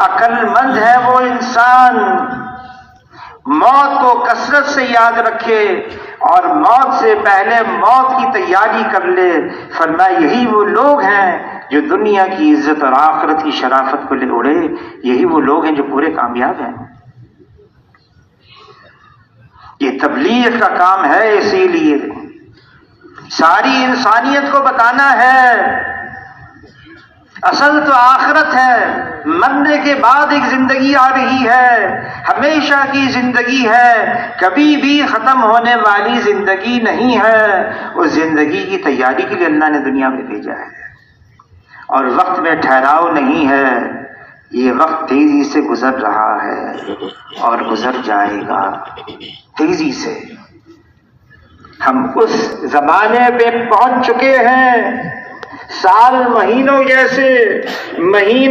عقل مند ہے وہ انسان موت کو کثرت سے یاد رکھے اور موت سے پہلے موت کی تیاری کر لے۔ فرمایا یہی وہ لوگ ہیں جو دنیا کی عزت اور آخرت کی شرافت کو لے اڑے، یہی وہ لوگ ہیں جو پورے کامیاب ہیں۔ یہ تبلیغ کا کام ہے، اسی لیے ساری انسانیت کو بتانا ہے اصل تو آخرت ہے، مرنے کے بعد ایک زندگی آ رہی ہے، ہمیشہ کی زندگی ہے، کبھی بھی ختم ہونے والی زندگی نہیں ہے۔ اس زندگی کی تیاری کے لیے اللہ نے دنیا میں بھیجا ہے، اور وقت میں ٹھہراؤ نہیں ہے۔ یہ وقت تیزی سے گزر رہا ہے اور گزر جائے گا تیزی سے۔ ہم اس زمانے پہ پہنچ چکے ہیں، سال مہینوں جیسے مہینے